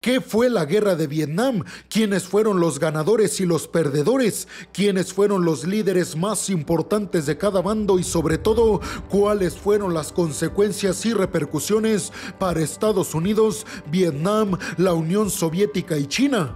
¿Qué fue la guerra de Vietnam? ¿Quiénes fueron los ganadores y los perdedores? ¿Quiénes fueron los líderes más importantes de cada bando? Y sobre todo, ¿cuáles fueron las consecuencias y repercusiones para Estados Unidos, Vietnam, la Unión Soviética y China?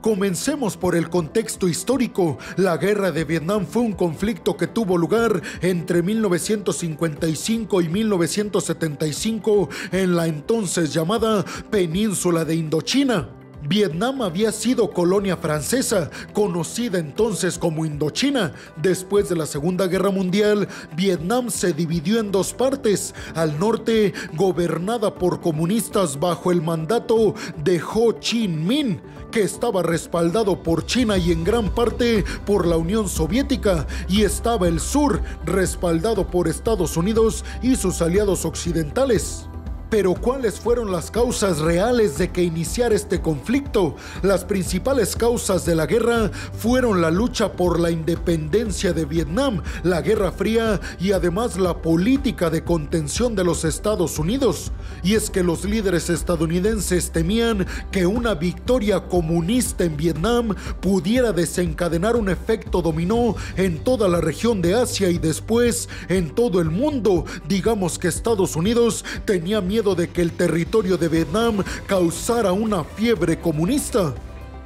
Comencemos por el contexto histórico. La guerra de Vietnam fue un conflicto que tuvo lugar entre 1955 y 1975 en la entonces llamada Península de Indochina. Vietnam había sido colonia francesa, conocida entonces como Indochina. Después de la Segunda Guerra Mundial, Vietnam se dividió en dos partes. Al norte, gobernada por comunistas bajo el mandato de Ho Chi Minh, que estaba respaldado por China y en gran parte por la Unión Soviética, y estaba el sur, respaldado por Estados Unidos y sus aliados occidentales. Pero ¿cuáles fueron las causas reales de que iniciara este conflicto? Las principales causas de la guerra fueron la lucha por la independencia de Vietnam, la Guerra Fría y además la política de contención de los Estados Unidos. Y es que los líderes estadounidenses temían que una victoria comunista en Vietnam pudiera desencadenar un efecto dominó en toda la región de Asia y después en todo el mundo. Digamos que Estados Unidos tenía miedo de que el territorio de Vietnam causara una fiebre comunista.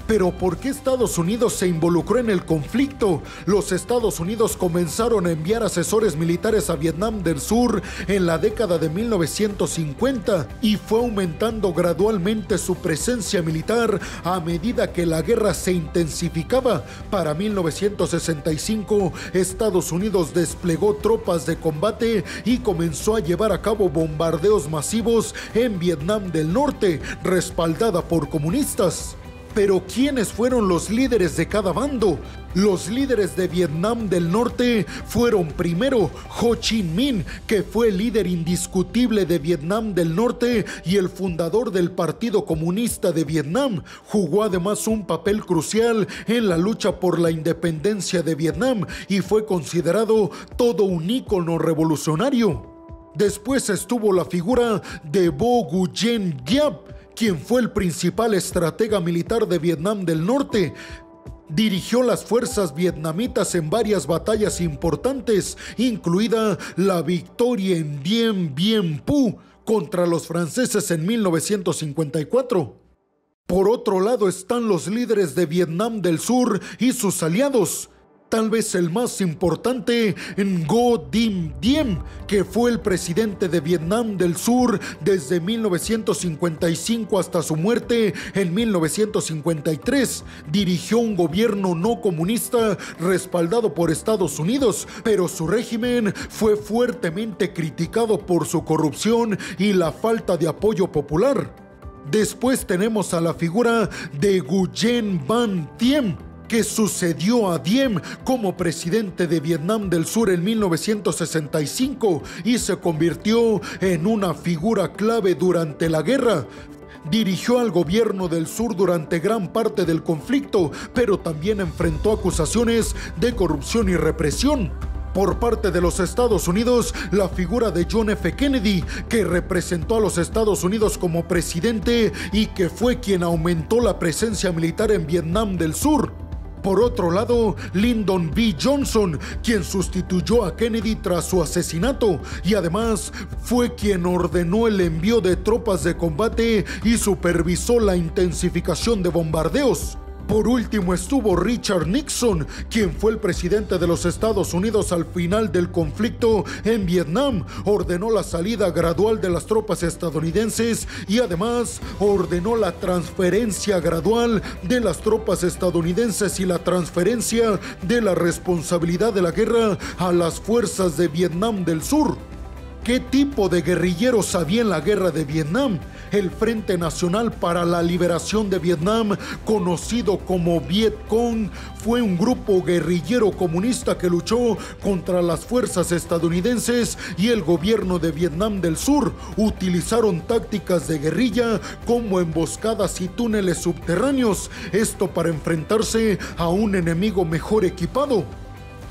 Pero ¿por qué Estados Unidos se involucró en el conflicto? Los Estados Unidos comenzaron a enviar asesores militares a Vietnam del Sur en la década de 1950 y fue aumentando gradualmente su presencia militar a medida que la guerra se intensificaba. Para 1965, Estados Unidos desplegó tropas de combate y comenzó a llevar a cabo bombardeos masivos en Vietnam del Norte, respaldada por comunistas. Pero ¿quiénes fueron los líderes de cada bando? Los líderes de Vietnam del Norte fueron primero Ho Chi Minh, que fue el líder indiscutible de Vietnam del Norte y el fundador del Partido Comunista de Vietnam. Jugó además un papel crucial en la lucha por la independencia de Vietnam y fue considerado todo un ícono revolucionario. Después estuvo la figura de Vo Nguyen Giap, quien fue el principal estratega militar de Vietnam del Norte. Dirigió las fuerzas vietnamitas en varias batallas importantes, incluida la victoria en Dien Bien Phu contra los franceses en 1954. Por otro lado están los líderes de Vietnam del Sur y sus aliados. Tal vez el más importante, Ngo Dinh Diem, que fue el presidente de Vietnam del Sur desde 1955 hasta su muerte en 1953. Dirigió un gobierno no comunista respaldado por Estados Unidos, pero su régimen fue fuertemente criticado por su corrupción y la falta de apoyo popular. Después tenemos a la figura de Nguyen Van Thiem, que sucedió a Diem como presidente de Vietnam del Sur en 1965 y se convirtió en una figura clave durante la guerra. Dirigió al gobierno del sur durante gran parte del conflicto, pero también enfrentó acusaciones de corrupción y represión. Por parte de los Estados Unidos, la figura de John F. Kennedy, que representó a los Estados Unidos como presidente y que fue quien aumentó la presencia militar en Vietnam del Sur. Por otro lado, Lyndon B. Johnson, quien sustituyó a Kennedy tras su asesinato y además fue quien ordenó el envío de tropas de combate y supervisó la intensificación de bombardeos. Por último estuvo Richard Nixon, quien fue el presidente de los Estados Unidos al final del conflicto en Vietnam. Ordenó la salida gradual de las tropas estadounidenses y además ordenó la transferencia gradual de las tropas estadounidenses y la transferencia de la responsabilidad de la guerra a las fuerzas de Vietnam del Sur. ¿Qué tipo de guerrilleros había en la guerra de Vietnam? El Frente Nacional para la Liberación de Vietnam, conocido como Viet Cong, fue un grupo guerrillero comunista que luchó contra las fuerzas estadounidenses y el gobierno de Vietnam del Sur. Utilizaron tácticas de guerrilla como emboscadas y túneles subterráneos, esto para enfrentarse a un enemigo mejor equipado.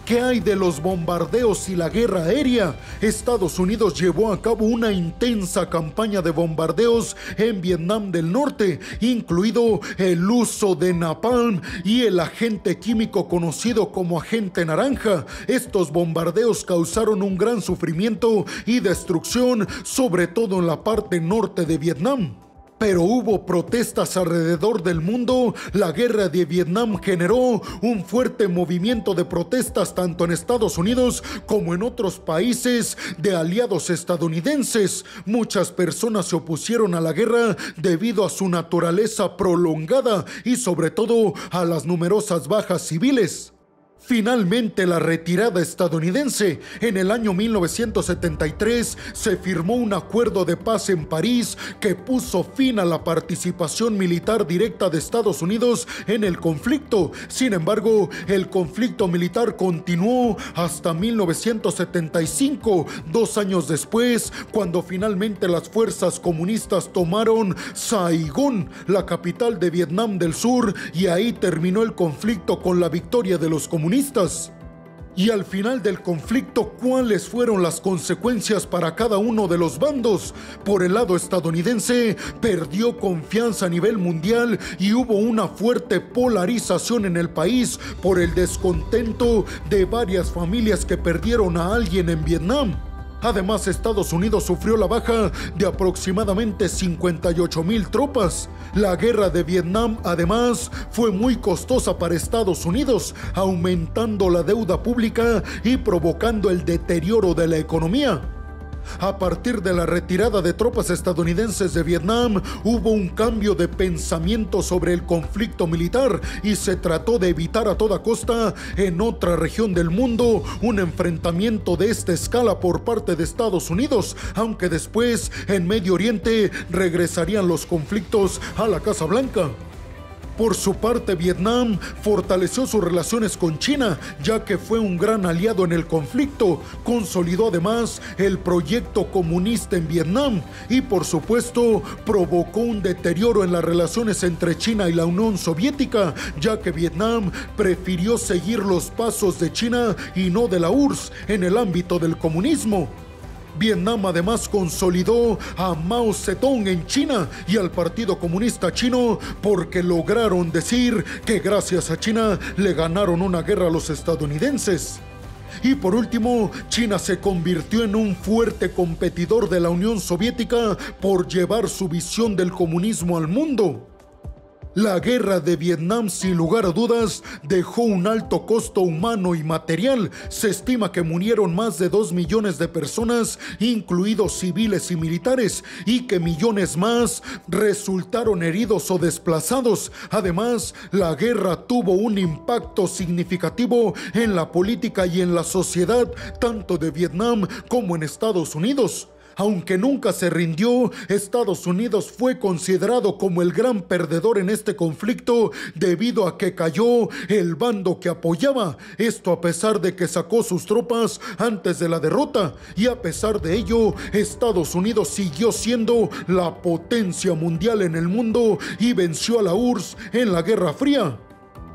¿Qué hay de los bombardeos y la guerra aérea? Estados Unidos llevó a cabo una intensa campaña de bombardeos en Vietnam del Norte, incluido el uso de napalm y el agente químico conocido como agente naranja. Estos bombardeos causaron un gran sufrimiento y destrucción, sobre todo en la parte norte de Vietnam. Pero hubo protestas alrededor del mundo. La guerra de Vietnam generó un fuerte movimiento de protestas tanto en Estados Unidos como en otros países de aliados estadounidenses. Muchas personas se opusieron a la guerra debido a su naturaleza prolongada y sobre todo a las numerosas bajas civiles. Finalmente, la retirada estadounidense. En el año 1973 se firmó un acuerdo de paz en París que puso fin a la participación militar directa de Estados Unidos en el conflicto. Sin embargo, el conflicto militar continuó hasta 1975, 2 años después, cuando finalmente las fuerzas comunistas tomaron Saigón, la capital de Vietnam del Sur, y ahí terminó el conflicto con la victoria de los comunistas. Y al final del conflicto, ¿cuáles fueron las consecuencias para cada uno de los bandos? Por el lado estadounidense, perdió confianza a nivel mundial y hubo una fuerte polarización en el país por el descontento de varias familias que perdieron a alguien en Vietnam. Además, Estados Unidos sufrió la baja de aproximadamente 58,000 tropas. La guerra de Vietnam, además, fue muy costosa para Estados Unidos, aumentando la deuda pública y provocando el deterioro de la economía. A partir de la retirada de tropas estadounidenses de Vietnam, hubo un cambio de pensamiento sobre el conflicto militar y se trató de evitar a toda costa en otra región del mundo un enfrentamiento de esta escala por parte de Estados Unidos, aunque después en Medio Oriente regresarían los conflictos a la Casa Blanca. Por su parte, Vietnam fortaleció sus relaciones con China, ya que fue un gran aliado en el conflicto. Consolidó además el proyecto comunista en Vietnam y, por supuesto, provocó un deterioro en las relaciones entre China y la Unión Soviética, ya que Vietnam prefirió seguir los pasos de China y no de la URSS en el ámbito del comunismo. Vietnam además consolidó a Mao Zedong en China y al Partido Comunista Chino porque lograron decir que gracias a China le ganaron una guerra a los estadounidenses. Y por último, China se convirtió en un fuerte competidor de la Unión Soviética por llevar su visión del comunismo al mundo. La guerra de Vietnam, sin lugar a dudas, dejó un alto costo humano y material. Se estima que murieron más de 2 millones de personas, incluidos civiles y militares, y que millones más resultaron heridos o desplazados. Además, la guerra tuvo un impacto significativo en la política y en la sociedad, tanto de Vietnam como en Estados Unidos. Aunque nunca se rindió, Estados Unidos fue considerado como el gran perdedor en este conflicto debido a que cayó el bando que apoyaba. Esto a pesar de que sacó sus tropas antes de la derrota. Y a pesar de ello, Estados Unidos siguió siendo la potencia mundial en el mundo y venció a la URSS en la Guerra Fría,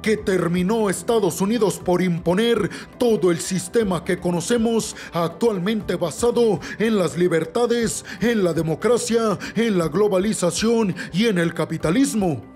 que terminó Estados Unidos por imponer todo el sistema que conocemos actualmente basado en las libertades, en la democracia, en la globalización y en el capitalismo.